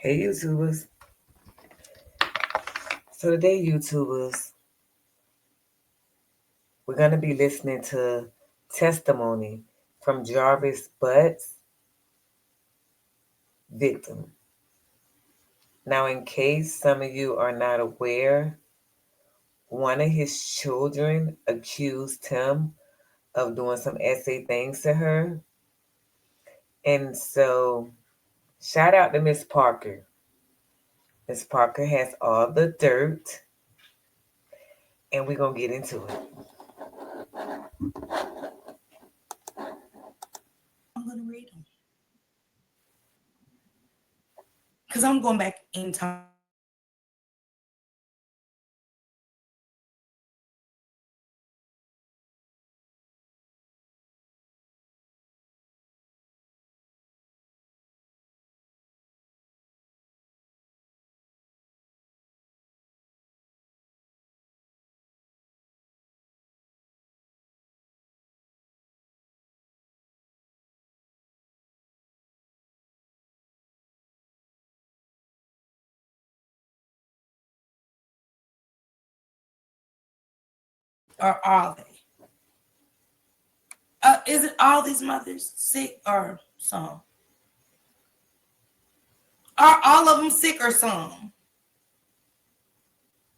Hey YouTubers. So today YouTubers, we're going to be listening to testimony from Jarvis Butt's victim. Now in case some of you are not aware, one of his children accused him of doing some essay things to her. And so shout out to Miss Parker. Miss Parker has all the dirt and we're going to get into it. I'm going to read them because I'm going back in time. Or are they? Is it all these mothers sick or some? Are all of them sick or some?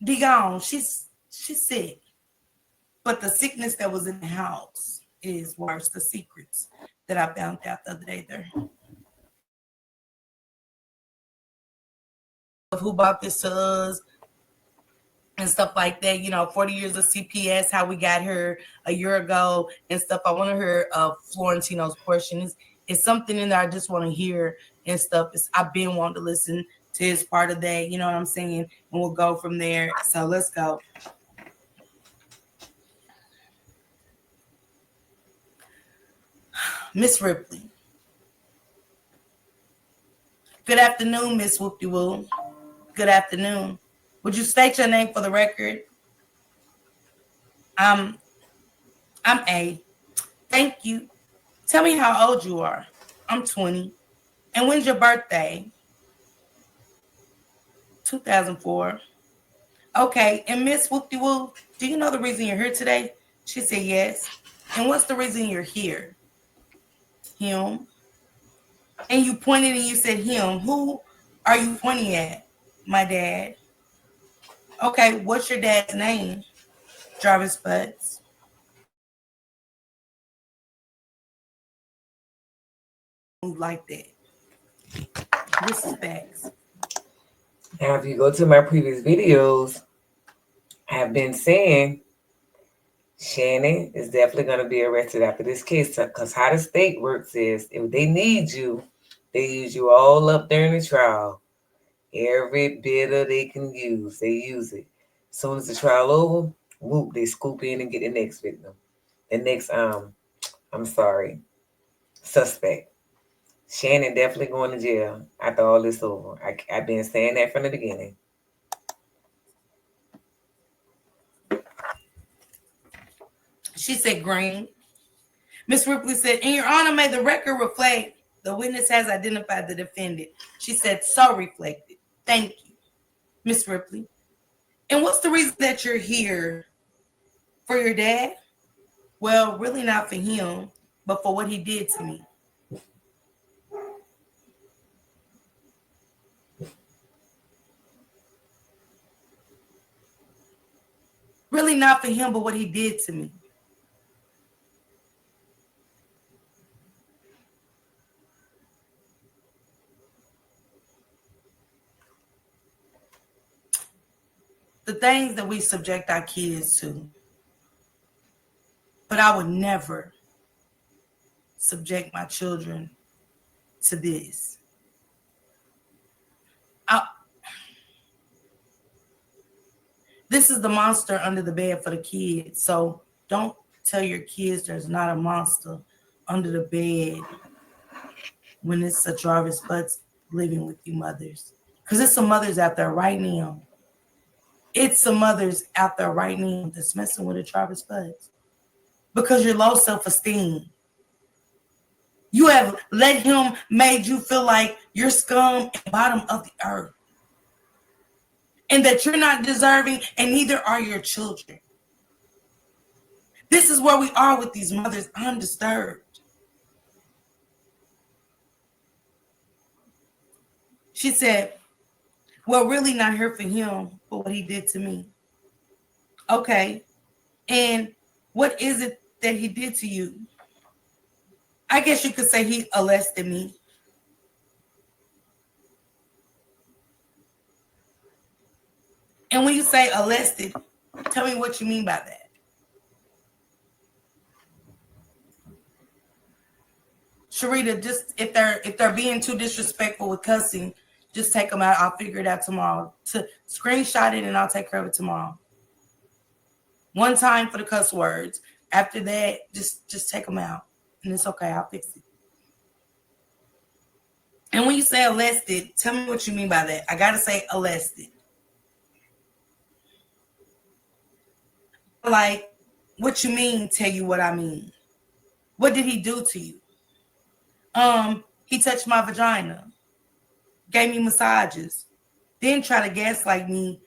Dion, she's sick, but the sickness that was in the house is worse. The secrets that I found out the other day there. Of who bought this to us and stuff like that. 40 years of CPS, how we got her a year ago and stuff. I want to hear Florentino's portion. It's something in there I just want to hear and stuff. I've been wanting to listen to his part of that. You know what I'm saying? And we'll go from there. So let's go. Miss Ripley. Good afternoon, Miss Whoopty Woo. Good afternoon. Would you state your name for the record? I'm A. Thank you. Tell me how old you are. I'm 20. And when's your birthday? 2004. Okay. And Miss Whoopty Woo, do you know the reason you're here today? She said yes. And what's the reason you're here? Him. And you pointed and you said him. Who are you pointing at? My dad. Okay. What's your dad's name? Jarvis Butts. Like that. This is facts. Now if you go to my previous videos, I have been saying Shannon is definitely going to be arrested after this case because how the state works is if they need you, they use you all up during the trial. Every bit of they can use, they use it. As soon as the trial over, whoop, they scoop in and get the next victim. The next, I'm sorry, suspect. Shannon definitely going to jail after all this over. I've been saying that from the beginning. She said green. Miss Ripley said, in your honor, may the record reflect the witness has identified the defendant. She said, so reflected. Thank you, Miss Ripley. And what's the reason that you're here? For your dad? Well, really not for him, but for what he did to me. Really not for him, but what he did to me. The things that we subject our kids to. But I would never subject my children to this. This is the monster under the bed for the kids. So don't tell your kids there's not a monster under the bed when it's a Jarvis Butts living with you mothers. Because it's some mothers out there right now. It's some mothers out there right now that's messing with a Jarvis Butts. Because you're low self-esteem. You have let him made you feel like you're scum and bottom of the earth. And that you're not deserving, and neither are your children. This is where we are with these mothers undisturbed. She said, well, really not here for him, but what he did to me. Okay. And what is it that he did to you? I guess you could say he molested me. And when you say molested, tell me what you mean by that. Sharita, just if they're being too disrespectful with cussing, just take them out. I'll figure it out tomorrow. To screenshot it and I'll take care of it tomorrow. One time for the cuss words. After that, just take them out. And it's okay. I'll fix it. And when you say molested, tell me what you mean by that. I got to say molested. Like, what you mean, tell you what I mean. What did he do to you? He touched my vagina, gave me massages, then try to gaslight me,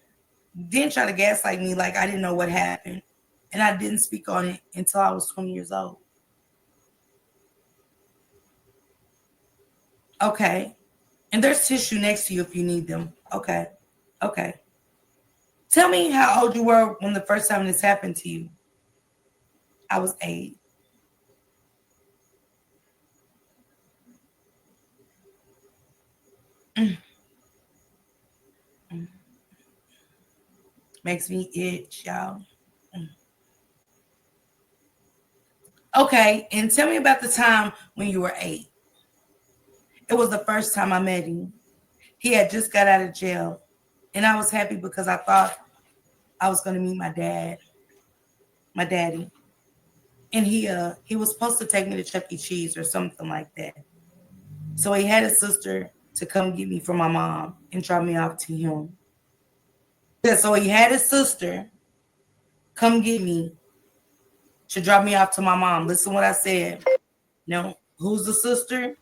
like I didn't know what happened. And I didn't speak on it until I was 20 years old. Okay. And there's tissue next to you if you need them. Okay. Okay. Tell me how old you were when the first time this happened to you. I was 8. Mm. Mm. Makes me itch, y'all. Mm. Okay, and tell me about the time when you were 8. It was the first time I met him. He had just got out of jail, and I was happy because I thought I was going to meet my daddy. And he was supposed to take me to Chuck E. Cheese or something like that. So he had his sister to come get me from my mom and drop me off to him. Yeah, so he had his sister come get me to drop me off to my mom. Listen what I said. No, who's the sister?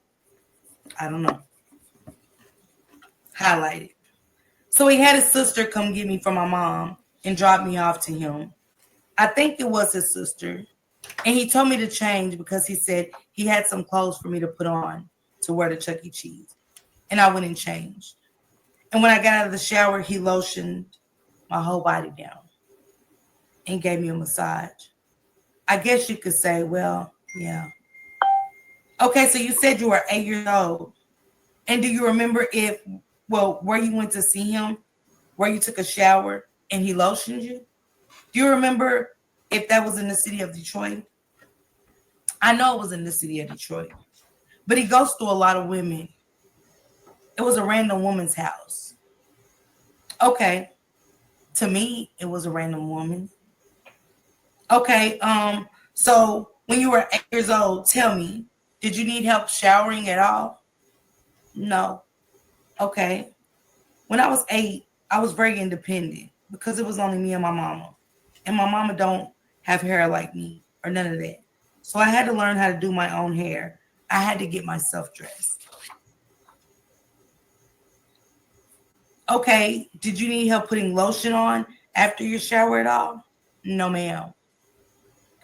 I don't know. Highlighted. So he had his sister come get me from my mom and drop me off to him. I think it was his sister. And he told me to change because he said he had some clothes for me to put on to wear to Chuck E. Cheese. And I went and changed. And when I got out of the shower, he lotioned my whole body down and gave me a massage. I guess you could say, well, yeah. Okay, so you said you were 8 years old. And do you remember where you went to see him, where you took a shower and he lotioned you? Do you remember if that was in the city of Detroit? I know it was in the city of Detroit. But he goes through a lot of women. It was a random woman's house. Okay. To me, it was a random woman. Okay. So when you were 8 years old, tell me, did you need help showering at all? No. Okay. When I was 8, I was very independent because it was only me and my mama. And my mama don't have hair like me or none of that. So I had to learn how to do my own hair. I had to get myself dressed. Okay, did you need help putting lotion on after your shower at all? No, ma'am.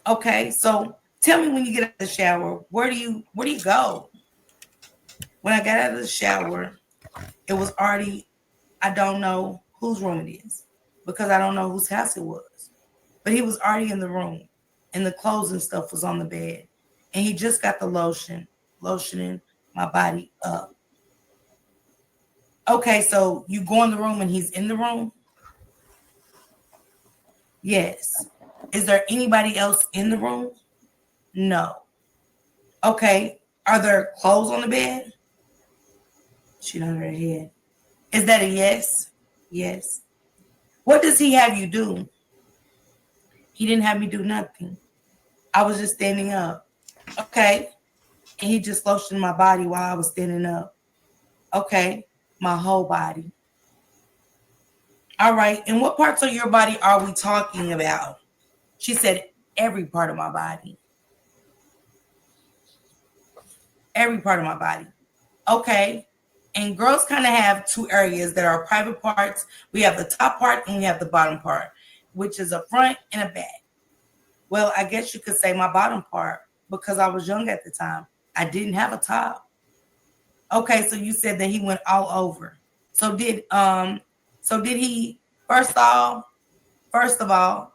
Okay, so tell me when you get out of the shower, where do you go? When I got out of the shower, it was already, I don't know whose room it is because I don't know whose house it was. But he was already in the room and the clothes and stuff was on the bed. And he just got the lotioning my body up. Okay, so you go in the room and he's in the room? Yes. Is there anybody else in the room? No. Okay. Are there clothes on the bed? She nodded her head. Is that a yes? Yes. What does he have you do? He didn't have me do nothing. I was just standing up. Okay. And he just lotioned my body while I was standing up. Okay. My whole body. All right. And what parts of your body are we talking about? She said, every part of my body. every part of my body. Okay. And girls kind of have two areas that are private parts. We have the top part and we have the bottom part, which is a front and a back. Well, I guess you could say my bottom part because I was young at the time. I didn't have a top. Okay, so you said that he went all over. So did he first of all,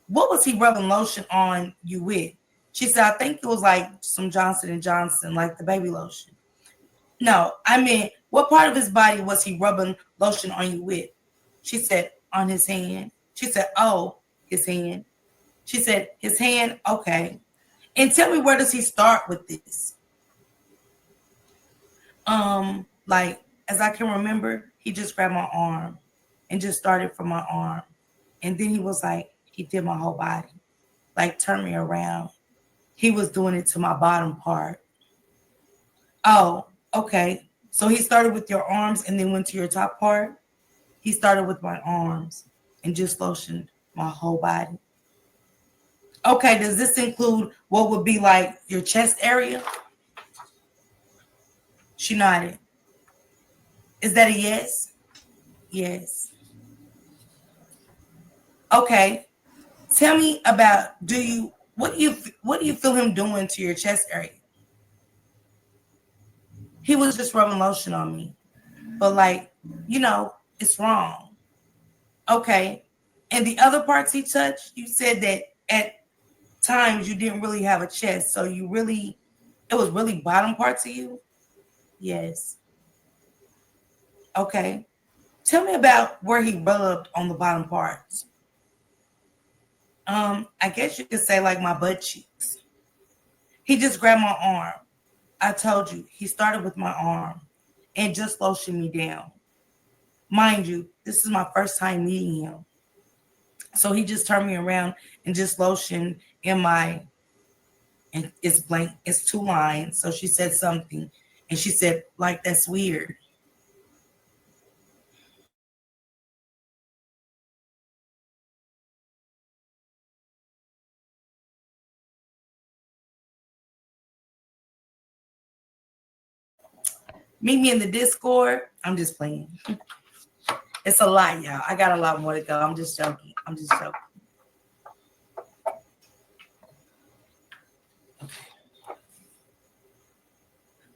what was he rubbing lotion on you with? She said, I think it was like some Johnson and Johnson, like the baby lotion. No, I mean, what part of his body was he rubbing lotion on you with? She said, on his hand. She said, oh, his hand. She said, his hand, okay. And tell me, where does he start with this? Like, as I can remember, he just grabbed my arm and just started from my arm. And then he was like, he did my whole body, like turned me around. He was doing it to my bottom part. Oh, okay. So he started with your arms and then went to your top part. He started with my arms and just lotioned my whole body. Okay, does this include what would be like your chest area? She nodded. Is that a yes? Yes. Okay. Tell me about, what do you feel him doing to your chest area? He was just rubbing lotion on me. But like, it's wrong. Okay. And the other parts he touched, you said that at times you didn't really have a chest. So it was really bottom parts of you? Yes. Okay. Tell me about where he rubbed on the bottom parts. I guess you could say like my butt cheeks. He just grabbed my arm. I told you, he started with my arm and just lotioned me down. Mind you, this is my first time meeting him. So he just turned me around and just lotioned in my, and it's blank, it's two lines. So she said something and she said, like, that's weird. Meet me in the Discord. I'm just playing. It's a lot, y'all. I got a lot more to go. I'm just joking. I'm just joking.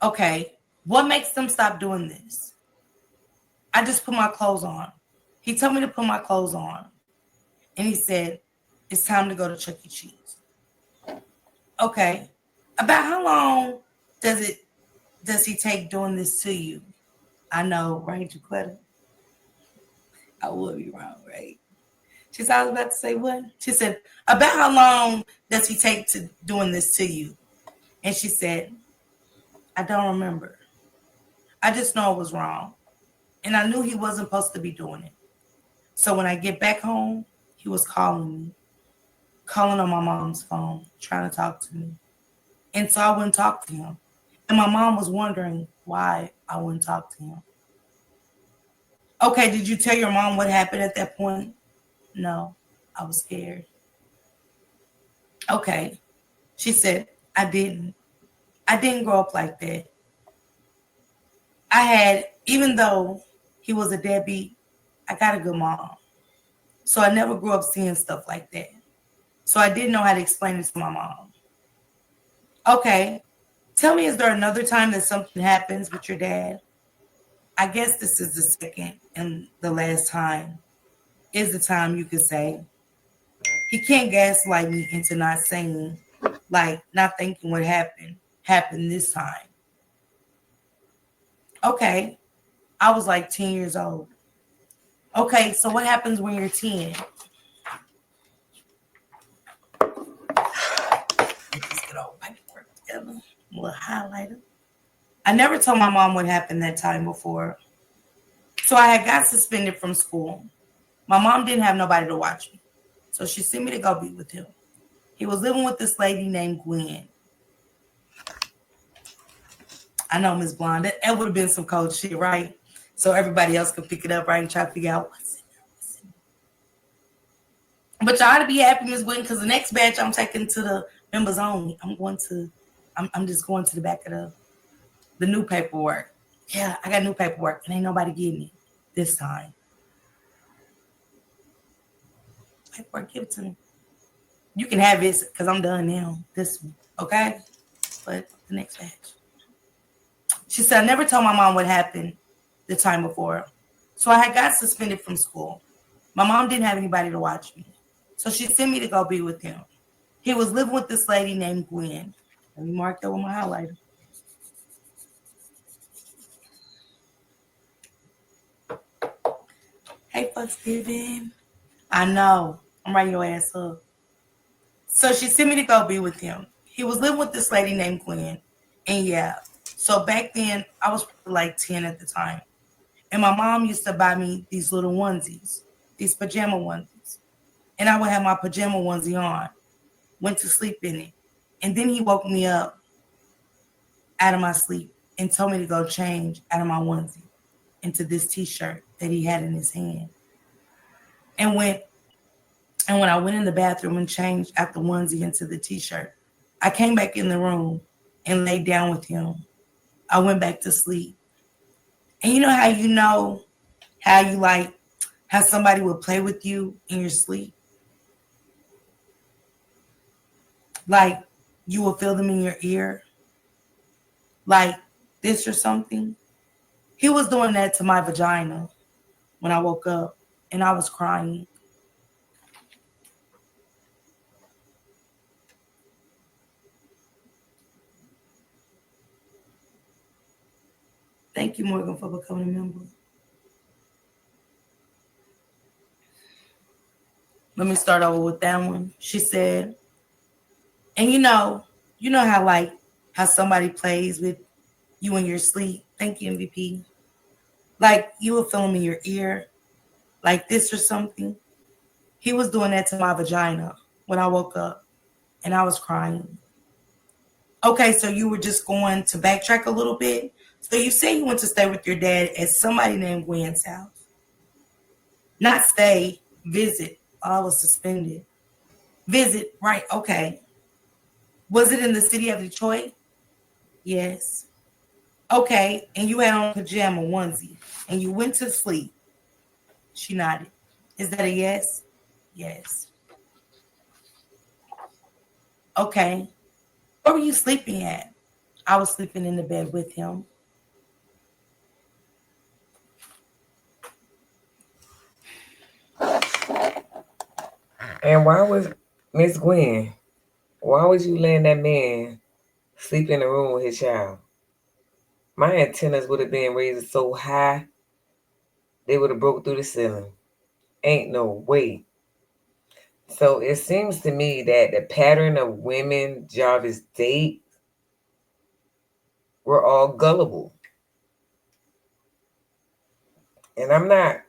Okay. What makes them stop doing this? I just put my clothes on. He told me to put my clothes on. And he said, it's time to go to Chuck E. Cheese. Okay. About how long does he take doing this to you? I know, right, Jaquetta? I would be wrong, right? She said, I was about to say what? She said, about how long does he take to doing this to you? And she said, I don't remember. I just know it was wrong. And I knew he wasn't supposed to be doing it. So when I get back home, he was calling me, calling on my mom's phone, trying to talk to me. And so I wouldn't talk to him. And my mom was wondering why I wouldn't talk to him. Okay, did you tell your mom what happened at that point? No, I was scared. Okay. She said, I didn't. I didn't grow up like that. Even though he was a deadbeat, I got a good mom. So I never grew up seeing stuff like that. So I didn't know how to explain it to my mom. Okay. Tell me, is there another time that something happens with your dad? I guess this is the second and the last time. Is the time you could say. He can't gaslight me into not saying, like, not thinking what happened this time. Okay. I was like 10 years old. Okay, so what happens when you're 10? Get this good old paperwork together. A little highlighter. I never told my mom what happened that time before. So I had got suspended from school. My mom didn't have nobody to watch me. So she sent me to go be with him. He was living with this lady named Gwen. I know, Miss Blonde. That would have been some cold shit, right? So everybody else could pick it up, right, and try to figure out what's in there. But y'all ought to be happy, Miss Gwen, because the next batch I'm taking to the members only. I'm just going to the back of the The new paperwork. Yeah, I got new paperwork and ain't nobody getting it this time. Paperwork, give it to me. You can have it because I'm done now. This one, okay? But the next batch. She said, I never told my mom what happened the time before. So I had got suspended from school. My mom didn't have anybody to watch me. So she sent me to go be with him. He was living with this lady named Gwen. Let me mark that with my highlighter. Hey, fuck Steven. I know. I'm writing your ass up. So she sent me to go be with him. He was living with this lady named Gwen. And yeah, so back then, I was like 10 at the time. And my mom used to buy me these little onesies, these pajama onesies. And I would have my pajama onesie on, went to sleep in it. And then he woke me up out of my sleep and told me to go change out of my onesie into this t-shirt that he had in his hand. And when I went in the bathroom and changed out the onesie into the t-shirt, I came back in the room and laid down with him. I went back to sleep. And you know how you like how somebody would play with you in your sleep? Like you will feel them in your ear, like this or something. He was doing that to my vagina when I woke up and I was crying. Thank you, Morgan, for becoming a member. Let me start over with that one. She said, and you know how somebody plays with you in your sleep. Thank you, MVP. Like you will feel him in your ear, like this or something. He was doing that to my vagina when I woke up and I was crying. Okay, so you were just going to backtrack a little bit. So you say you went to stay with your dad at somebody named Gwen's house. Not stay, visit. I was suspended. Visit, right, okay. Was it in the city of Detroit? Yes. Okay, and you had on pajama onesie and you went to sleep. She nodded. Is that a yes? Yes. Okay. Where were you sleeping at? I was sleeping in the bed with him. And why was Miss Gwen? Why would you let that man sleep in the room with his child? My antennas would have been raised so high they would have broke through the ceiling. Ain't no way. So it seems to me that the pattern of women Jarvis date were all gullible. And I'm not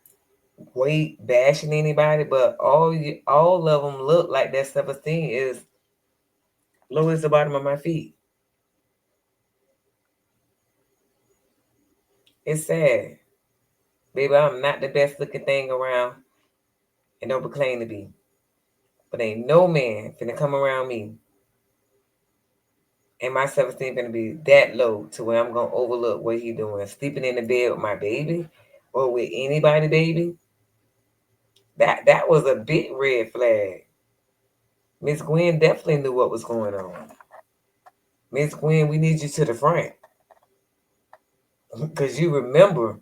weight bashing anybody, but all of them look like their self-esteem is low as the bottom of my feet. It's sad. Baby, I'm not the best looking thing around and don't proclaim to be. But ain't no man finna come around me and my self-esteem gonna be that low to where I'm gonna overlook what he doing. Sleeping in the bed with my baby or with anybody, baby. That was a big red flag. Miss Gwen definitely knew what was going on. Miss Gwen, we need you to the front. Cause you remember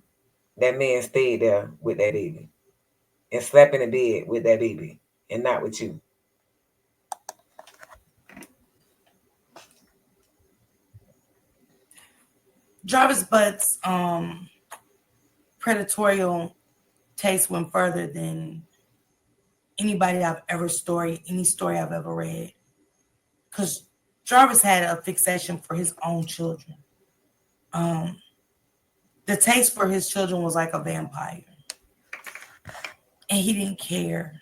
that man stayed there with that baby and slept in the bed with that baby and not with you. Jarvis Butt's predatorial taste went further than any story I've ever read. Because Jarvis had a fixation for his own children. Um, the taste for his children was like a vampire, and he didn't care.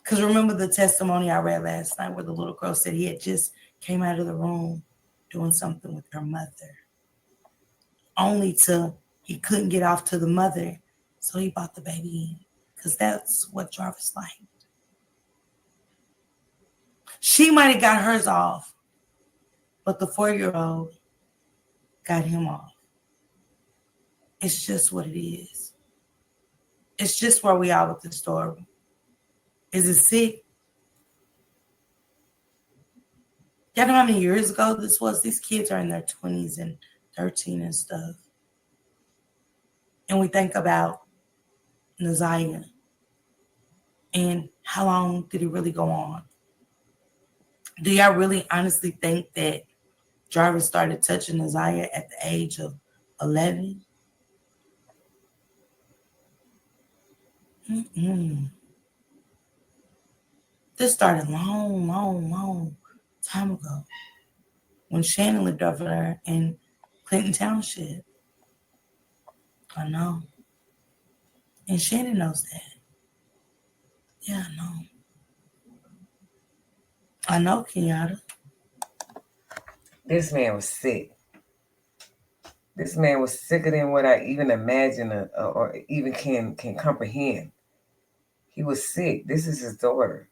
Because remember the testimony I read last night where the little girl said he had just came out of the room doing something with her mother, only to he couldn't get off to the mother, so he brought the baby in. Because that's what Jarvis liked. She might have got hers off, but the 4-year-old got him off. It's just what it is. It's just where we are with the story. Is it sick? Y'all know how many years ago this was? These kids are in their 20s and 13 and stuff. And we think about Naziah and how long did it really go on? Do y'all really honestly think that Jarvis started touching Naziah at the age of 11? Mm-mm. This started long, long, long time ago when Shannon lived over there in Clinton Township. I know. And Shannon knows that. Yeah, I know. I know, Kenyatta. This man was sick. This man was sicker than what I even imagine or even can comprehend. He was sick. This is his daughter.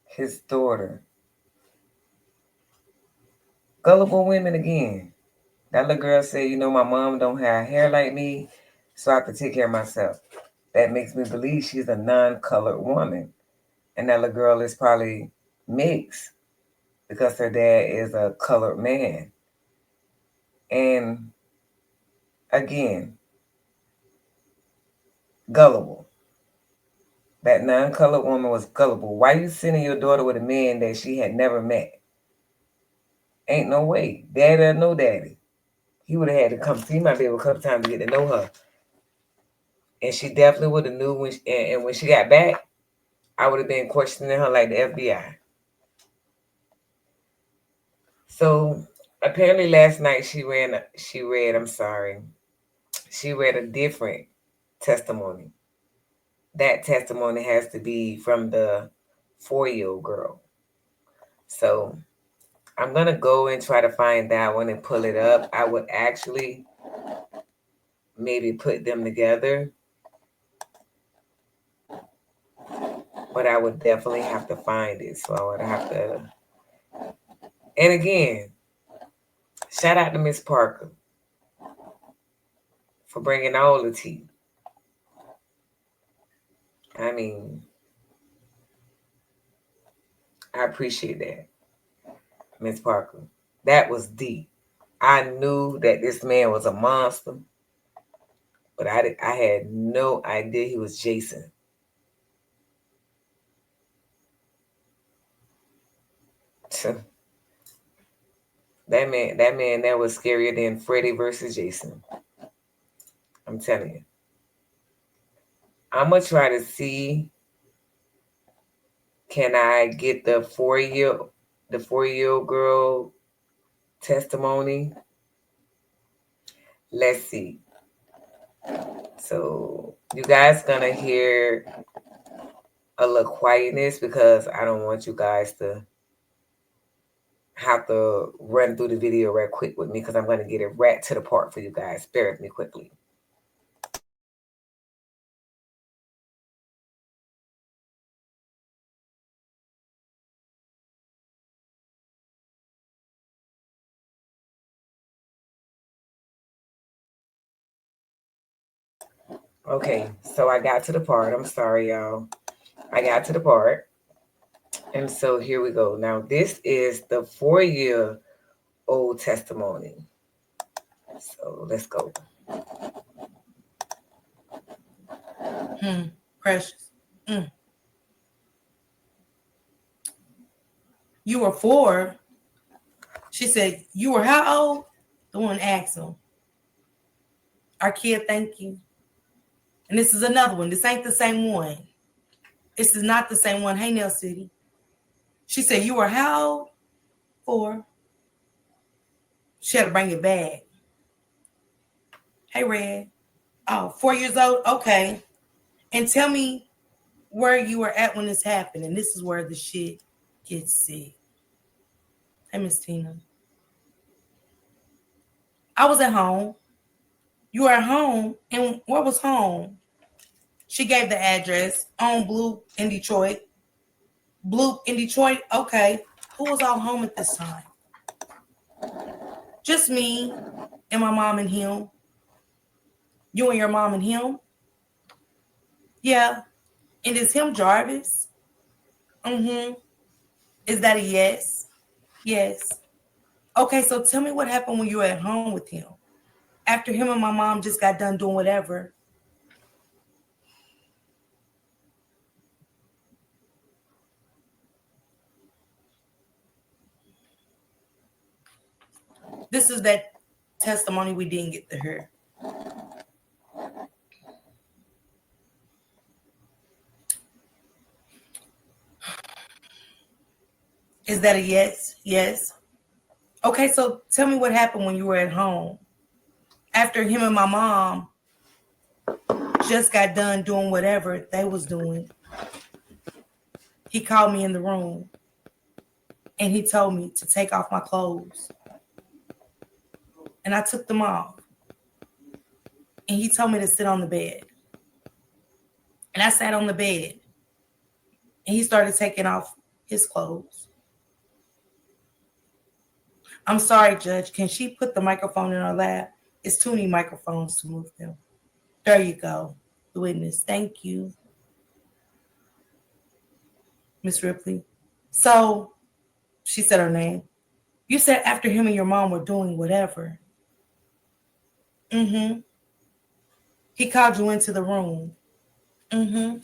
His daughter. Gullible women again. That little girl said, my mom don't have hair like me, so I have to take care of myself. That makes me believe she's a non-colored woman. And that little girl is probably mixed because her dad is a colored man. And again, gullible. That non-colored woman was gullible. Why you sending your daughter with a man that she had never met? Ain't no way. Daddy or no daddy. He would have had to come see my baby a couple times to get to know her. And she definitely would have knew and when she got back, I would have been questioning her like the FBI. So apparently last night she read a different testimony. That testimony has to be from the 4-year-old girl. So I'm going to go and try to find that one and pull it up. I would actually maybe put them together, but I would definitely have to find it. So I would have to. And again, shout out to Miss Parker for bringing all the tea. I mean, I appreciate that, Miss Parker. That was deep. I knew that this man was a monster, but I had no idea he was Jason. That was scarier than Freddy versus Jason. I'm telling you. I'm gonna try to see, can I get the 4-year-old girl testimony. Let's see. So you guys gonna hear a little quietness because I don't want you guys to have to run through the video right quick with me because I'm gonna get it right to the part for you guys. Bear with me quickly. Okay, so I got to the part. I'm sorry, y'all. I got to the part. And so here we go. Now, this is the 4-year-old testimony. So let's go. Precious. You were 4. She said, you were how old? The one asked him. Our kid, thank you. And this is another one. This ain't the same one. This is not the same one. Hey, Nell City. She said, you were how old? 4. She had to bring it back. Hey, Red. Oh, 4 years old? Okay. And tell me where you were at when this happened. And this is where the shit gets sick. Hey, Miss Tina. I was at home. You were at home. And where was home? She gave the address on Blue in Detroit. Blue in Detroit? Okay. Who was all home at this time? Just me and my mom and him. You and your mom and him? Yeah. And is him Jarvis? Mm-hmm. Is that a yes? Yes. Okay, so tell me what happened when you were at home with him. After him and my mom just got done doing whatever. This is that testimony we didn't get to hear. Is that a yes? Yes. Okay, so tell me what happened when you were at home. After him and my mom just got done doing whatever they was doing, he called me in the room and he told me to take off my clothes. And I took them off. And he told me to sit on the bed. And I sat on the bed. And he started taking off his clothes. I'm sorry, Judge. Can she put the microphone in her lap? It's too many microphones to move them. There you go. The witness. Thank you, Miss Ripley. So she said her name. You said after him and your mom were doing whatever. Mm-hmm. He called you into the room. Mm-hmm.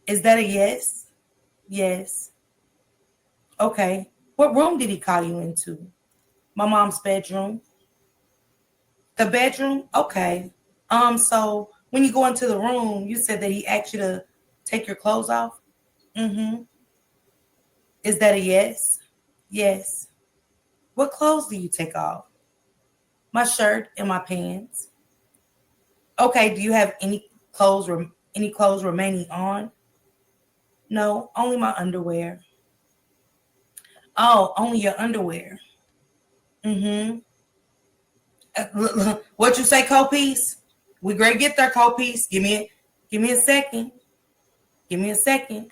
Is that a yes? Yes. Okay. What room did he call you into? My mom's bedroom. The bedroom? Okay. So when you go into the room, you said that he asked you to take your clothes off? Mm-hmm. Is that a yes? Yes. What clothes do you take off? My shirt and my pants. Okay, do you have any clothes remaining on? No, only my underwear. Oh, only your underwear. Mm-hmm. What you say, co-piece? We great get there, co-piece. Give me a second. Give me a second.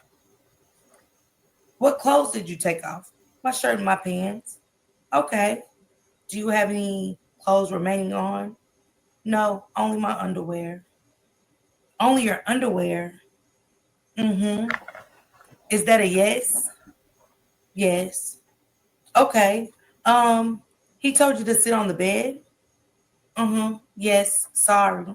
What clothes did you take off? My shirt and my pants. Okay. Do you have any clothes remaining on? No, only my underwear. Only your underwear. Mm-hmm. Is that a yes? Yes. Okay. Um, he told you to sit on the bed? Mm-hmm. Yes. Sorry.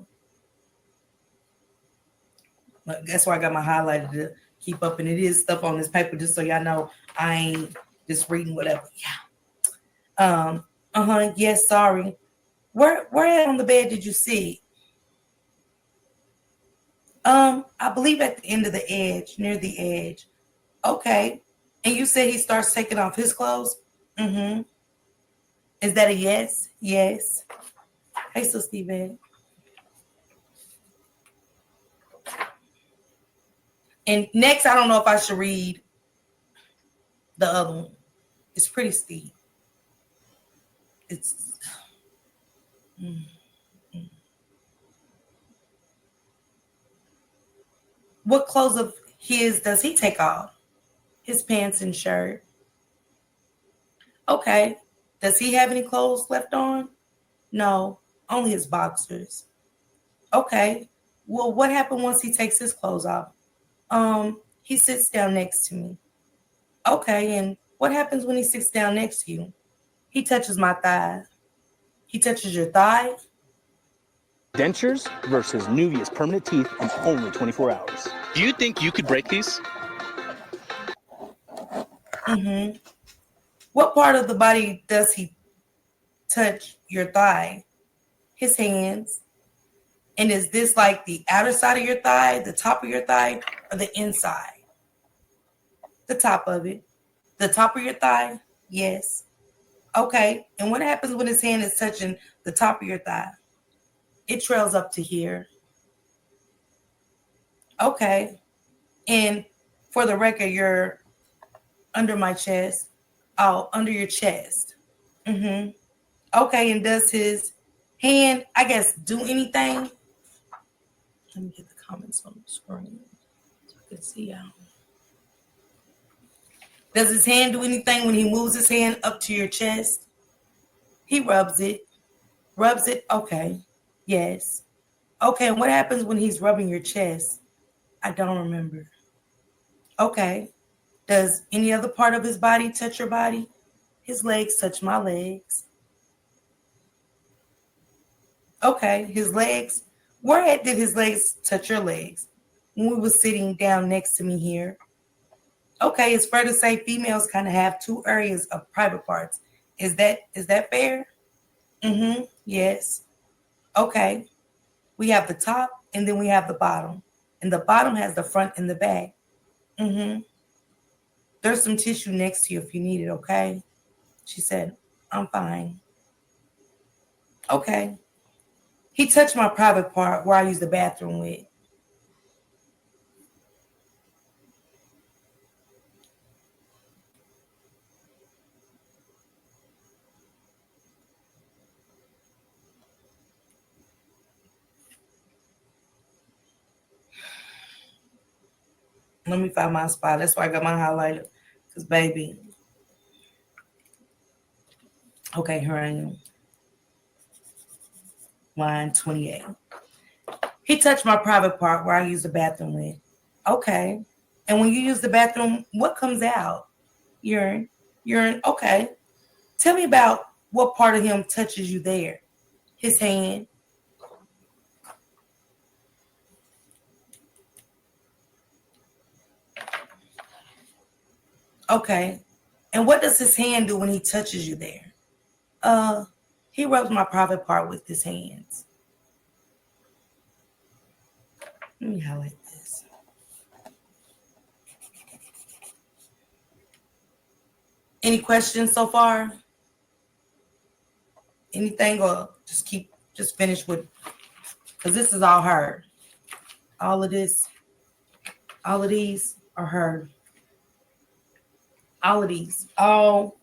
That's why I got my highlighter to keep up, and it is stuff on this paper just so y'all know I ain't just reading whatever. Yeah. Uh-huh. Yes, sorry. Where on the bed did you sit? I believe at the end of the edge, near the edge. Okay. And you said he starts taking off his clothes? Mm-hmm. Is that a yes? Yes. Hey, so Steven. And next, I don't know if I should read the other one. It's pretty steep. It's mm, mm. What clothes of his does he take off? His pants and shirt. Okay. Does he have any clothes left on? No, only his boxers. Okay. Well, what happened once he takes his clothes off? He sits down next to me. Okay, and what happens when he sits down next to you? He touches my thigh. He touches your thigh? Dentures versus Nuvia's permanent teeth in only 24 hours. Do you think you could break these? Mm-hmm. What part of the body does he touch your thigh? His hands. And is this like the outer side of your thigh, the top of your thigh, or the inside? The top of it. The top of your thigh? Yes. Okay. And what happens when his hand is touching the top of your thigh? It trails up to here. Okay. And for the record, you're under my chest. Oh, under your chest. Mm-hmm. Okay. And does his hand, I guess, do anything? Let me get the comments on the screen so I can see y'all. Does his hand do anything when he moves his hand up to your chest? He rubs it. Rubs it? Okay. Yes. Okay, and what happens when he's rubbing your chest? I don't remember. Okay. Does any other part of his body touch your body? His legs touch my legs. Okay, his legs. Where did his legs touch your legs? When we were sitting down next to me here. Okay, it's fair to say females kind of have two areas of private parts. Is that fair? Mm-hmm. Yes. Okay. We have the top and then we have the bottom. And the bottom has the front and the back. Mm-hmm. There's some tissue next to you if you need it, okay? She said, I'm fine. Okay. He touched my private part where I use the bathroom with. Let me find my spot. That's why I got my highlighter. Because, baby. Okay, here I am. Line 28. He touched my private part where I use the bathroom with. Okay. And when you use the bathroom, what comes out? Urine. Urine. Okay. Tell me about what part of him touches you there. His hand. Okay. And what does his hand do when he touches you there? He rubs my private part with his hands. Let me highlight this. Any questions so far? Anything, or just finish with, because this is all her. All of this, all of these are her. All of these, all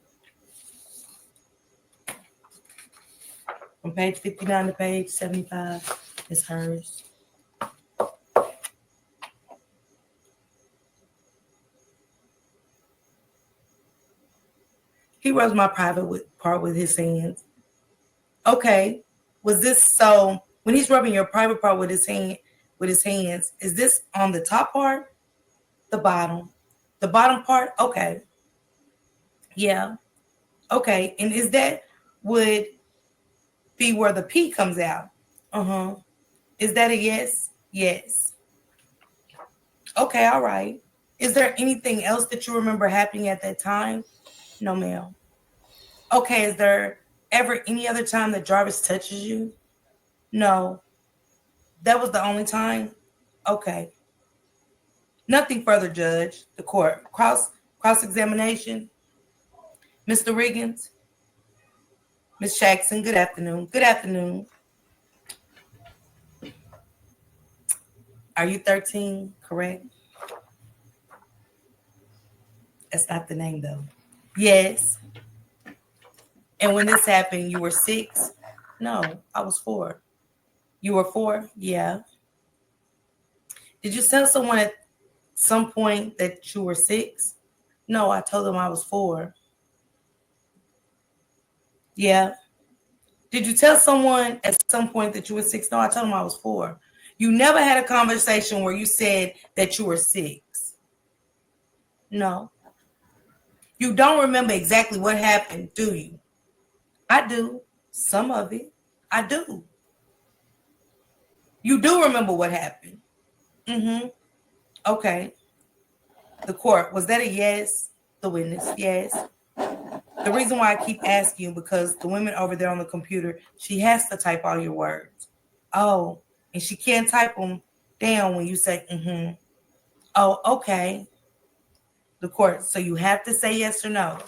from page 59 to page 75 is hers. He rubs my private part with his hands. Okay, was this so? When he's rubbing your private part with his hands, is this on the top part, the bottom part? Okay, yeah, okay, and is that would be where the P comes out? Is that a yes? Yes. Okay, all right. Is there anything else that you remember happening at that time? No, ma'am. Okay, is there ever any other time that Jarvis touches you? No. That was the only time? Okay. Nothing further, Judge. The court. Cross-examination. Mr. Riggins? Ms. Jackson, good afternoon. Good afternoon. Are you 13, correct? That's not the name, though. Yes. And when this happened, you were 6? No, I was 4. You were 4? Yeah. Did you tell someone at some point that you were 6? No, I told them I was 4. Yeah. Did you tell someone at some point that you were 6? No, I told them I was 4. You never had a conversation where you said that you were 6? No. You don't remember exactly what happened, do you? I do. Some of it. I do. You do remember what happened? Okay. The court, was that a yes? The witness, yes. The reason why I keep asking you, because the women over there on the computer, she has to type all your words. Oh, and she can't type them down when you say, Oh, okay. The court, so you have to say yes or no.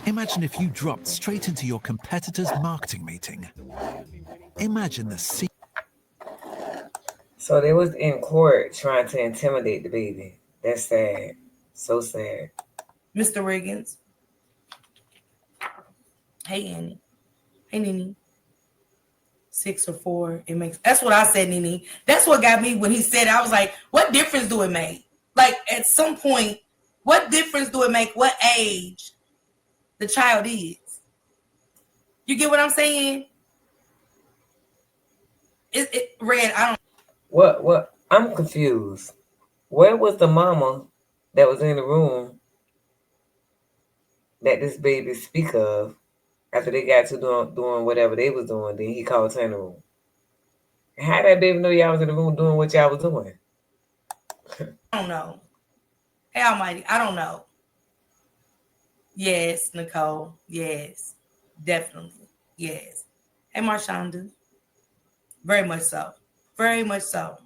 Imagine if you dropped straight into your competitor's marketing meeting. Imagine the scene. So they was in court trying to intimidate the baby. That's sad. So sad. Mr. Riggins. Hey, Annie. Hey, Nene. 6 or 4, it makes. That's what I said, Nene. That's what got me when he said it. I was like, what difference do it make? Like at some point, what difference do it make what age the child is? You get what I'm saying? Red, I don't. What? I'm confused. Where was the mama that was in the room that this baby speak of after they got to doing whatever they was doing? Then he called her in the room. How that baby know y'all was in the room doing what y'all was doing? I don't know. Hey Almighty, I don't know. Yes, Nicole. Yes, definitely. Yes. Hey Marshonda. Very much so. Very much so.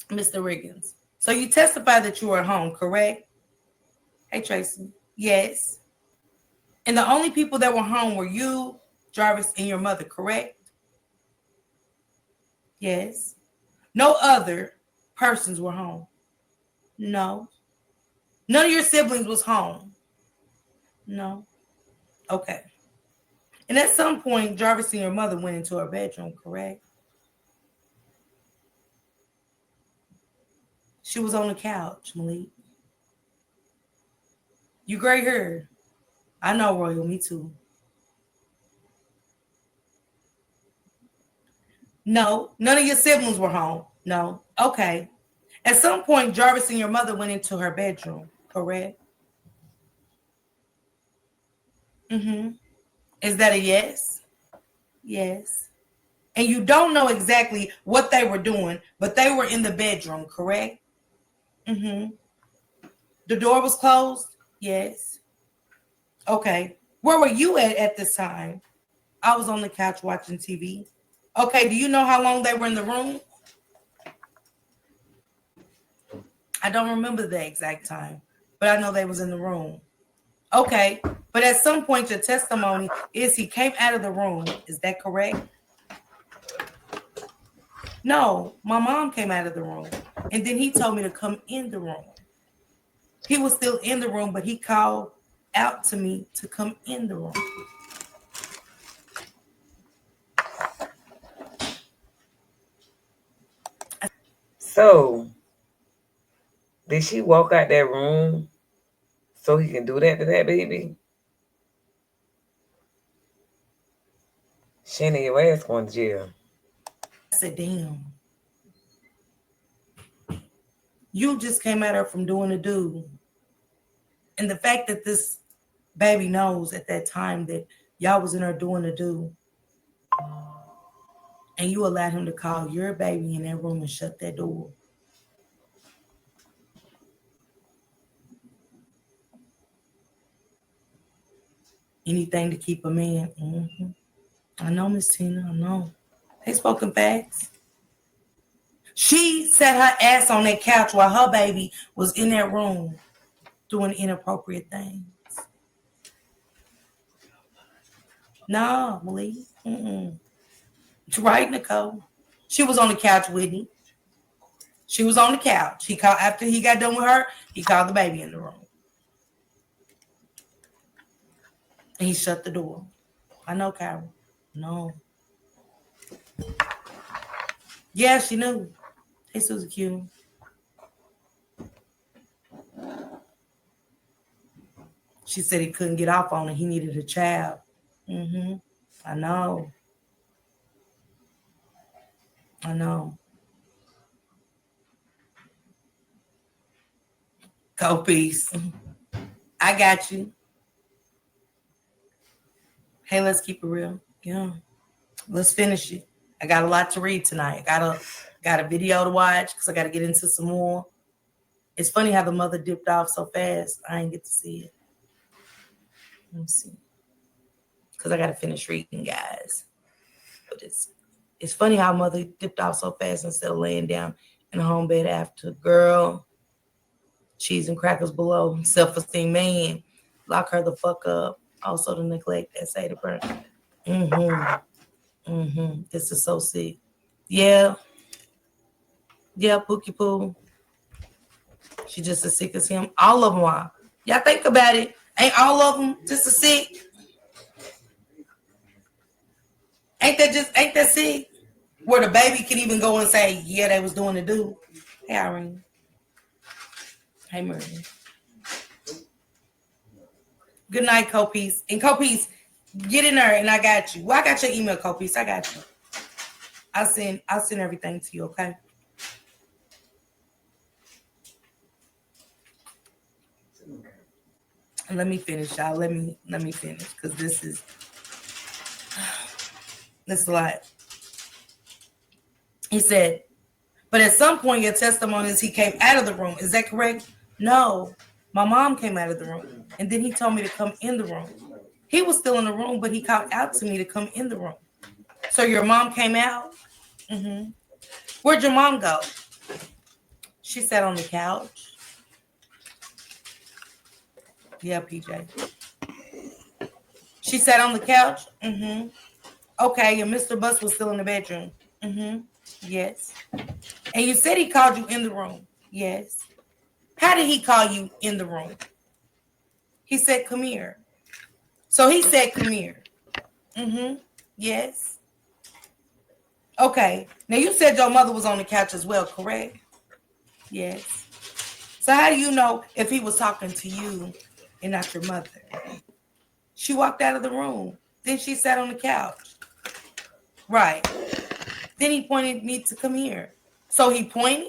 Mr. Riggins. So you testified that you were at home, correct? Hey Tracy. Yes. And the only people that were home were you, Jarvis, and your mother, correct? Yes. No other persons were home. No. None of your siblings was home. No. Okay. And at some point, Jarvis and your mother went into her bedroom, correct? She was on the couch, Malik. You gray hair. I know, Royal, me too. No, none of your siblings were home. No. Okay. At some point, Jarvis and your mother went into her bedroom, correct? Mm-hmm. Is that a yes? Yes. And you don't know exactly what they were doing, but they were in the bedroom, correct? Mm-hmm. The door was closed? Yes. Okay. Where were you at this time? I was on the couch watching TV. Okay. Do you know how long they were in the room? I don't remember the exact time, but I know they was in the room. Okay. But at some point, your testimony is he came out of the room. Is that correct? No, my mom came out of the room. And then he told me to come in the room. He was still in the room, but he called out to me to come in the room. So, did she walk out that room so he can do that to that baby? Shannon, your ass going to jail. I said, damn. You just came at her from doing a do. And the fact that this baby knows at that time that y'all was in there doing a do, and you allowed him to call your baby in that room and shut that door. Anything to keep a man. Mm-hmm. I know, Miss Tina. I know. They spoken facts. She sat her ass on that couch while her baby was in that room doing inappropriate things. No, Malik. Mm-mm. Right, Nicole? She was on the couch with me. She was on the couch. He called after he got done with her. He called the baby in the room, and he shut the door. I know, Carol. No. Yeah, she knew. Hey, Susie Q. She said he couldn't get off on it. He needed a child. Mm-hmm. I know. I know. Co-piece. I got you. Hey, let's keep it real. Yeah. Let's finish it. I got a lot to read tonight. Got a video to watch because I got to get into some more. It's funny how the mother dipped off so fast. I didn't get to see it. Let me see. Because I got to finish reading, guys. But it's funny how mother dipped off so fast instead of laying down in a home bed after. Girl, cheese and crackers below. Self-esteem man. Lock her the fuck up. Also the neglect that say to burn. Mm-hmm. Mm-hmm. This is so sick. Yeah. Yeah, Pookie Poo. She just as sick as him. All of them are. Y'all think about it. Ain't all of them just as sick? Ain't that sick? Where the baby can even go and say, yeah, they was doing the do. Hey, Irene. Hey, Marie. Good night, Copiece. And Copiece, get in there and I got you. Well, I got your email, Copiece. I got you. I'll send everything to you, okay? And let me finish, y'all. Let me finish because this is a lot. He said, but at some point your testimony is he came out of the room. Is that correct? No. My mom came out of the room. And then he told me to come in the room. He was still in the room, but he called out to me to come in the room. So your mom came out? Mm-hmm. Where'd your mom go? She sat on the couch. Yeah, PJ. She sat on the couch? Mm-hmm. Okay, and Mr. Bus was still in the bedroom? Mm-hmm. Yes. And you said he called you in the room? Yes. How did he call you in the room? He said, come here. So he said, come here. Mm-hmm. Yes. Okay. Now you said your mother was on the couch as well, correct? Yes. So how do you know if he was talking to you and not your mother? She walked out of the room. Then she sat on the couch. Right. Then he pointed me to come here. So he pointed?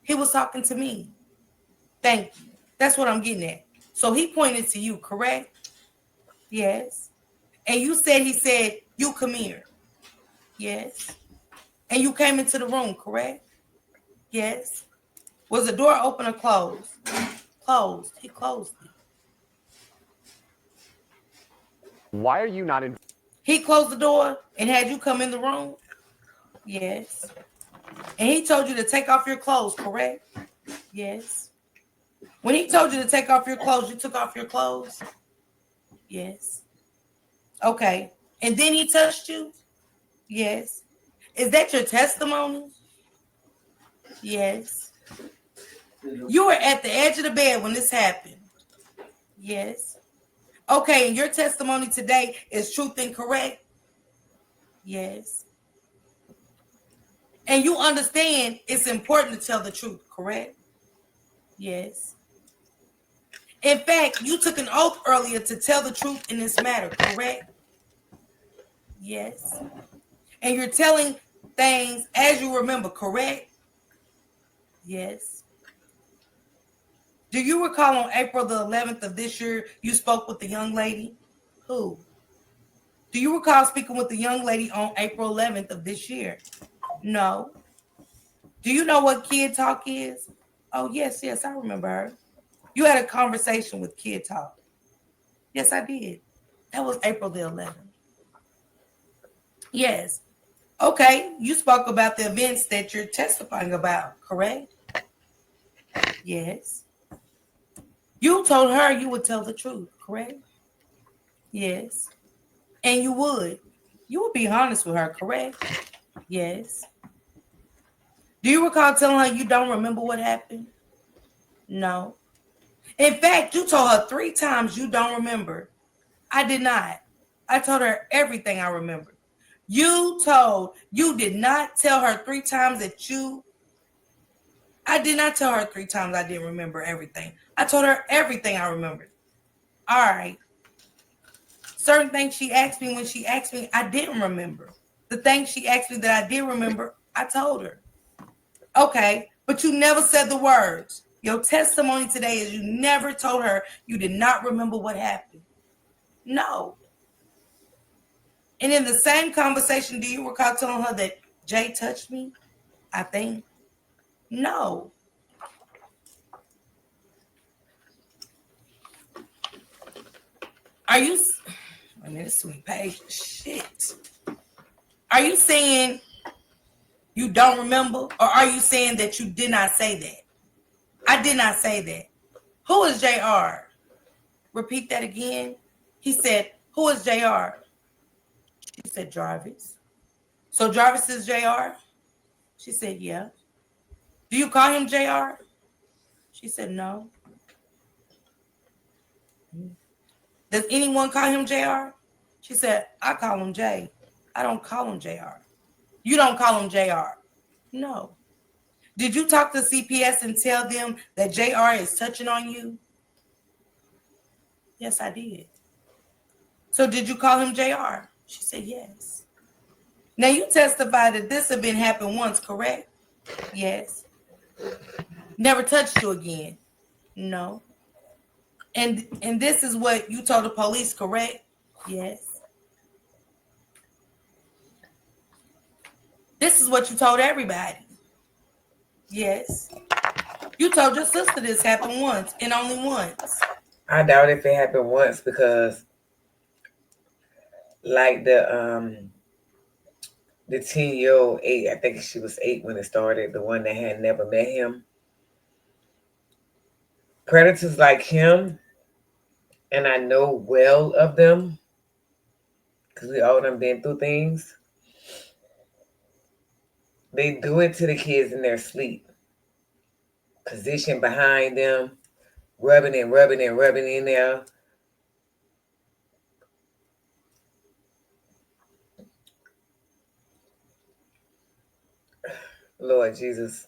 He was talking to me. Thank you. That's what I'm getting at. So he pointed to you, correct? Yes. And you said he said, you come here. Yes. And you came into the room, correct? Yes. Was the door open or closed? Closed. He closed it. Why are you not in? He closed the door and had you come in the room? Yes. And he told you to take off your clothes, correct? Yes. When he told you to take off your clothes, you took off your clothes? Yes. Okay. And then he touched you? Yes. Is that your testimony? Yes. You were at the edge of the bed when this happened? Yes. Okay, and your testimony today is truth and correct? Yes. And you understand it's important to tell the truth, correct? Yes. In fact, you took an oath earlier to tell the truth in this matter, correct? Yes. And you're telling things as you remember, correct? Yes. Do you recall on April the 11th of this year, you spoke with the young lady? Who? Do you recall speaking with the young lady on April 11th of this year? No. Do you know what Kid Talk is? Oh, yes, I remember her. You had a conversation with Kid Talk. Yes, I did. That was April the 11th. Yes. Okay, you spoke about the events that you're testifying about, correct? Yes. You told her you would tell the truth, correct? Yes. And you would. You would be honest with her, correct? Yes. Do you recall telling her you don't remember what happened? No. In fact, you told her 3 times you don't remember. I did not. I told her everything I remembered. You did not tell her 3 times that I did not tell her 3 times I didn't remember everything. I told her everything I remembered. All right. Certain things she asked me when she asked me, I didn't remember. The things she asked me that I did remember, I told her. Okay, but you never said the words. Your testimony today is you never told her you did not remember what happened. No. And in the same conversation, do you recall telling her that Jay touched me? I think. No. Are you... Wait a minute, sweet page. Shit. Are you saying you don't remember? Or are you saying that you did not say that? I did not say that. Who is JR? Repeat that again. He said, who is JR? She said, Jarvis. So Jarvis is JR? She said, yeah. Do you call him JR? She said, no. Does anyone call him JR? She said, I call him J. I don't call him JR. You don't call him JR? No. Did you talk to CPS and tell them that JR is touching on you? Yes, I did. So did you call him JR? She said yes. Now you testified that this had been happened once, correct? Yes. Never touched you again? No. And this is what you told the police, correct? Yes. This is what you told everybody? Yes. You told your sister this happened once and only once. I doubt if it happened once because, like the 10-year-old 8, I think she was 8 when it started, the one that had never met him. Predators like him, and I know well of them because we all done been through things. They do it to the kids in their sleep. Position behind them, rubbing and rubbing and rubbing in there. Lord Jesus.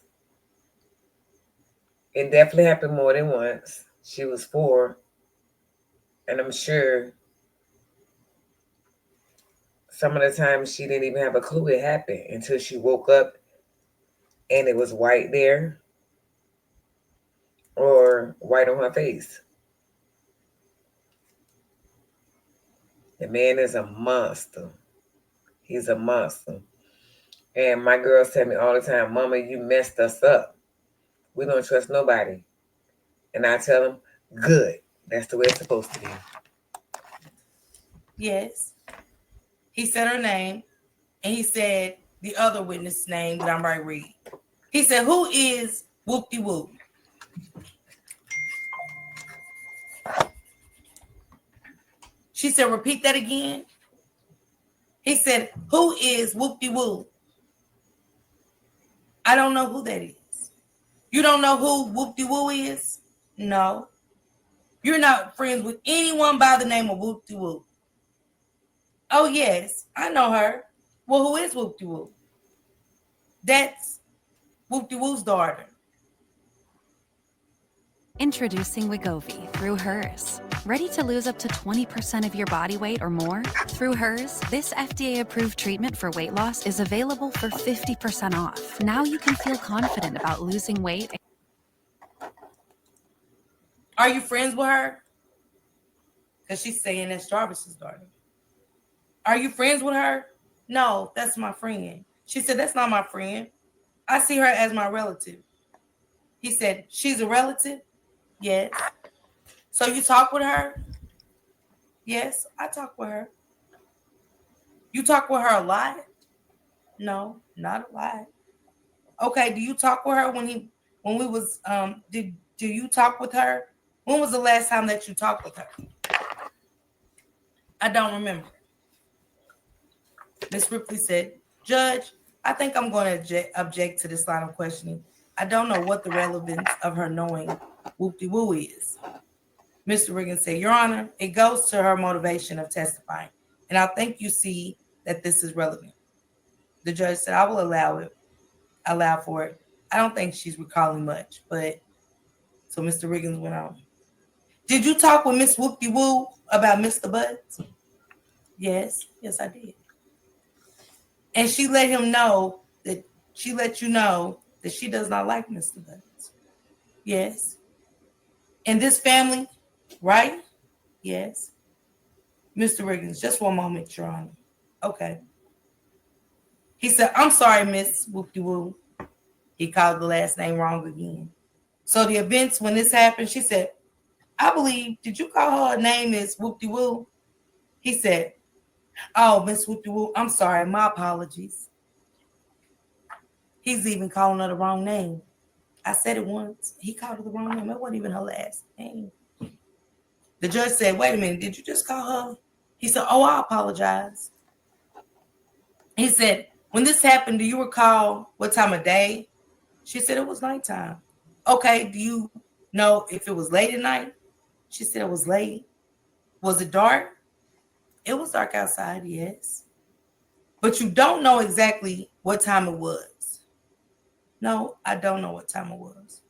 It definitely happened more than once. She was 4, and I'm sure some of the time she didn't even have a clue it happened until she woke up and it was white there or white on her face. The man is a monster. He's a monster. And my girls tell me all the time, Mama, you messed us up. We don't trust nobody. And I tell them, good. That's the way it's supposed to be. Yes. He said her name, and he said the other witness' name that I'm right read. He said, who is Whoop-de-Whoop? She said, repeat that again. He said, who is Whoop-de-Whoop? I don't know who that is. You don't know who Whoop-de-Whoop is? No. You're not friends with anyone by the name of Whoop-de-Whoop. Oh, yes, I know her. Well, who is Whoop-de-Whoop? That's Whoop-de-Whoop's daughter. Introducing Wegovy through hers. Ready to lose up to 20% of your body weight or more? Through hers, this FDA-approved treatment for weight loss is available for 50% off. Now you can feel confident about losing weight. Are you friends with her? Because she's saying that's Jarvis's daughter. Are you friends with her? No, that's my friend. She said, that's not my friend. I see her as my relative. He said, she's a relative? Yes. So you talk with her? Yes, I talk with her. You talk with her a lot? No, not a lot. Okay, do you talk with her when we was do you talk with her? When was the last time that you talked with her? I don't remember. Miss Ripley said, Judge, I think I'm going to object to this line of questioning. I don't know what the relevance of her knowing Whoop-de-Woo is. Mr. Riggins said, Your Honor, it goes to her motivation of testifying, and I think you see that this is relevant. The judge said, I will allow for it. I don't think she's recalling much, but so Mr. Riggins went on. Did you talk with Miss Whoop-de-Woo about Mr. Butts? Yes, I did. And she let you know that she does not like Mr. Butts. Yes. And this family, right? Yes. Mr. Riggins, just one moment, Your Honor. Okay. He said, I'm sorry, Miss Whoop-de-Woo. He called the last name wrong again. So the events when this happened, she said, I believe, did you call her name is Whoop-de-Woo? He said, oh, Miss Whoop-de-Woo, I'm sorry, my apologies. He's even calling her the wrong name. I said it once. He called her the wrong name. It wasn't even her last name. The judge said, wait a minute, did you just call her? He said, oh, I apologize. He said, when this happened, do you recall what time of day? She said it was nighttime. Okay, do you know if it was late at night? She said it was late. Was it dark? It was dark outside, yes. But you don't know exactly what time it was. No, I don't know what time it was.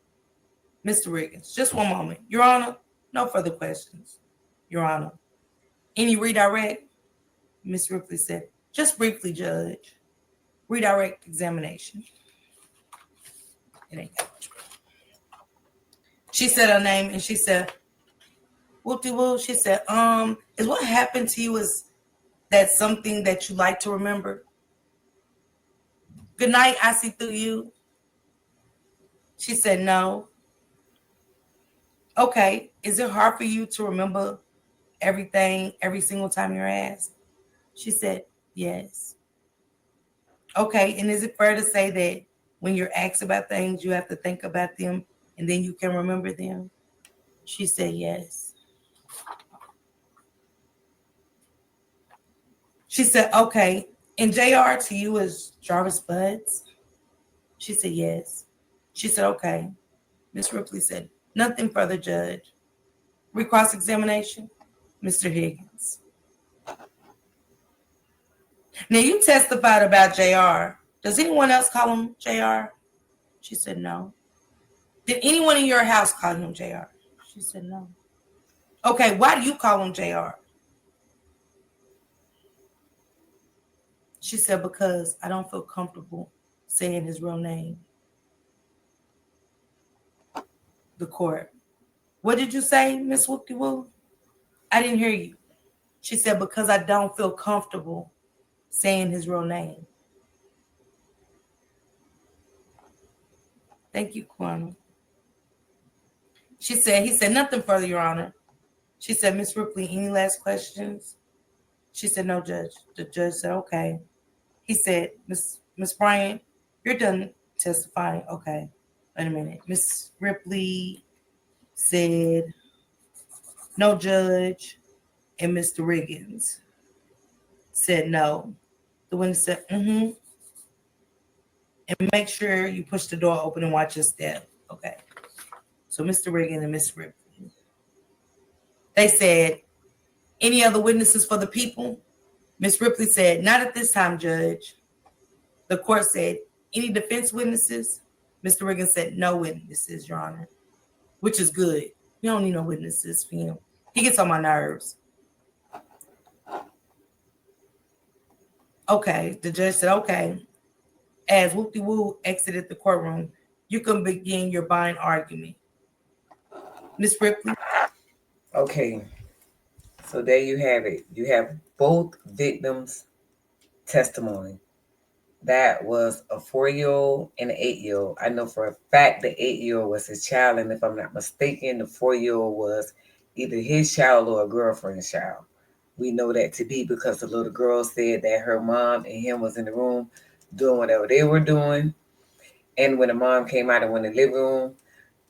Mr. Riggins, just one moment. Your Honor, no further questions. Your Honor, any redirect? Miss Ripley said, just briefly, Judge. Redirect examination. It ain't that much. She said her name and she said, whoop-de-woo. She said, is what happened to you is that something that you like to remember? Good night, I see through you. She said, no. Okay, is it hard for you to remember everything every single time you're asked? She said, yes. Okay, and is it fair to say that when you're asked about things, you have to think about them and then you can remember them? She said, yes. She said, okay, and JR to you is Jarvis Buds? She said, yes. She said, okay. Miss Ripley said, nothing further, Judge. Recross examination, Mr. Higgins. Now you testified about JR. Does anyone else call him JR? She said, no. Did anyone in your house call him JR? She said, no. Okay, why do you call him JR? She said, because I don't feel comfortable saying his real name. The court. What did you say, Miss Whoop-de-Woo? I didn't hear you. She said, because I don't feel comfortable saying his real name. Thank you, Coroner. He said, nothing further, Your Honor. She said, Miss Ripley, any last questions? She said, no, Judge. The judge said, okay. He said, Miss Bryant, you're done testifying. Okay. Wait a minute. Miss Ripley said, no, Judge. And Mr. Riggins said, no. The witness said, mm-hmm. And make sure you push the door open and watch your step. Okay. So Mr. Riggins and Miss Ripley. They said, any other witnesses for the people? Miss Ripley said, not at this time, Judge. The court said, any defense witnesses? Mr. Riggins said, no witnesses, Your Honor, which is good. You don't need no witnesses for him. He gets on my nerves. Okay, the judge said, okay. As Whoop-de-Woo exited the courtroom, you can begin your bond argument. Miss Ripley? Okay, so there you have it. You have both victims' testimony. That was a 4-year-old and an 8-year-old. I know for a fact the 8-year-old was his child, and if I'm not mistaken, the 4-year-old was either his child or a girlfriend's child. We know that to be because the little girl said that her mom and him was in the room doing whatever they were doing. And when the mom came out and went in the living room,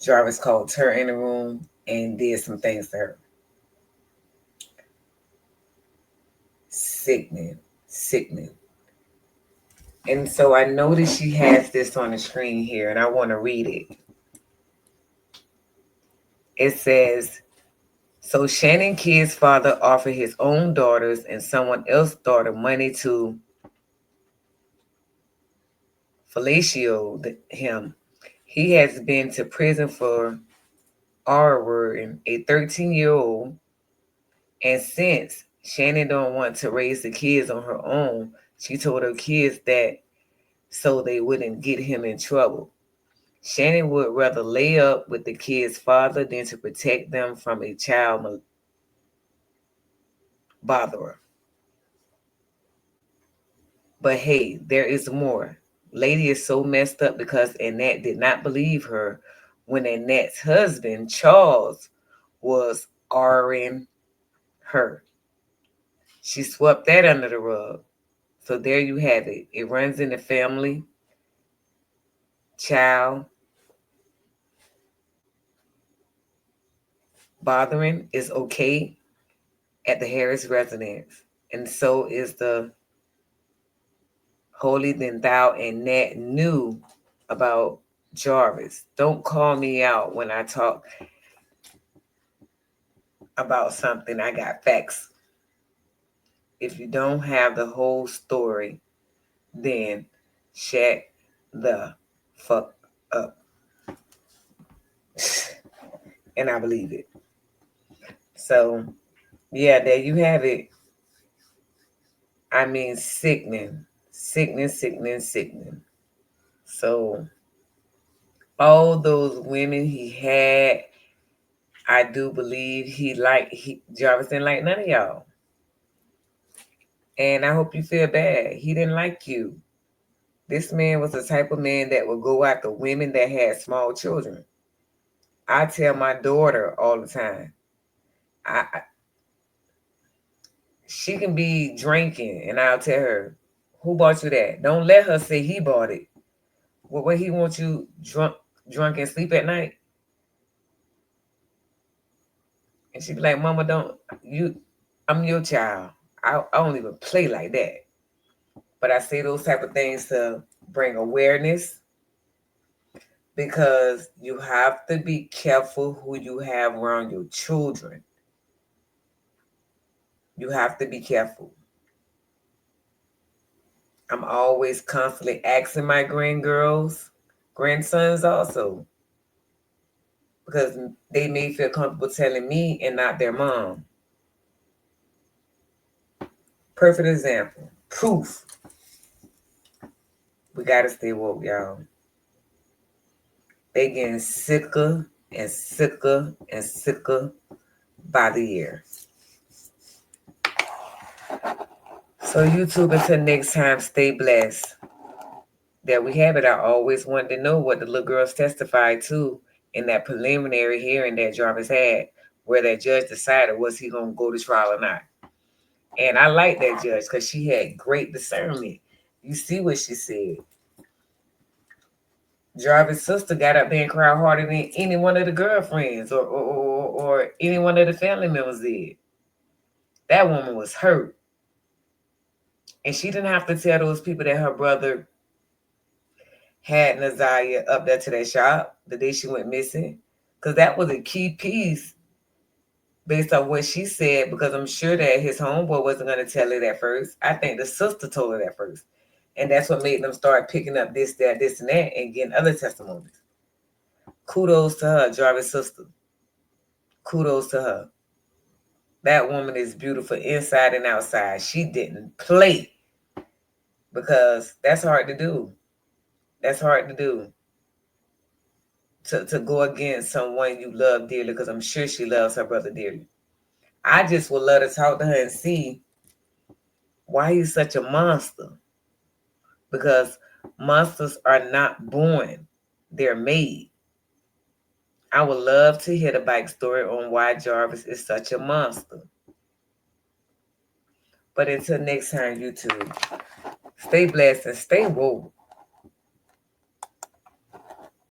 Jarvis called her in the room and did some things to her. Sickening. And so I noticed she has this on the screen here, and I want to read it. It says, so Shannon Kidd's father offered his own daughters and someone else's daughter money to fellatio him. He has been to prison for R-wording a 13-year-old, and since Shannon don't want to raise the kids on her own, she told her kids that so they wouldn't get him in trouble. Shannon would rather lay up with the kid's father than to protect them from a child botherer. But hey, there is more. Lady is so messed up because Annette did not believe her when Annette's husband, Charles, was RN her. She swept that under the rug. So there you have it. It runs in the family. Child bothering is okay at the Harris residence. And so is the holy than thou. Annette knew about Jarvis. Don't call me out when I talk about something. I got facts. If you don't have the whole story, then shut the fuck up. And I believe it. So, yeah, there you have it. I mean, sickening, sickening, sickening, sickening. So, all those women he had, I do believe Jarvis didn't like none of y'all. And I hope you feel bad. He didn't like you. This man was the type of man that would go after women that had small children. I tell my daughter all the time, I she can be drinking, and I'll tell her, "Who bought you that?" Don't let her say he bought it. Well, what he wants you drunk and sleep at night, and she be like, "Mama, don't you? I'm your child. I don't even play like that." But I say those type of things to bring awareness because you have to be careful who you have around your children. You have to be careful. I'm always constantly asking my grandsons also, because they may feel comfortable telling me and not their mom. Perfect example. Proof. We got to stay woke, y'all. They getting sicker and sicker and sicker by the year. So YouTube, until next time, stay blessed. There we have it. I always wanted to know what the little girls testified to in that preliminary hearing that Jarvis had, where that judge decided was he going to go to trial or not. And I like that judge because she had great discernment. You see what she said. Jarvis' sister got up there and cried harder than any one of the girlfriends or any one of the family members did. That woman was hurt. And she didn't have to tell those people that her brother had Nazaria up there to that shop the day she went missing. Because that was a key piece based on what she said, because I'm sure that his homeboy wasn't going to tell it at first. I think the sister told it at first. And that's what made them start picking up this, that, this, and that, and getting other testimonies. Kudos to her, Jarvis' sister. Kudos to her. That woman is beautiful inside and outside. She didn't play, because that's hard to do. That's hard to do. To go against someone you love dearly, because I'm sure she loves her brother dearly. I just would love to talk to her and see why he's such a monster. Because monsters are not born, they're made. I would love to hear the backstory on why Jarvis is such a monster. But until next time, YouTube, stay blessed and stay woke.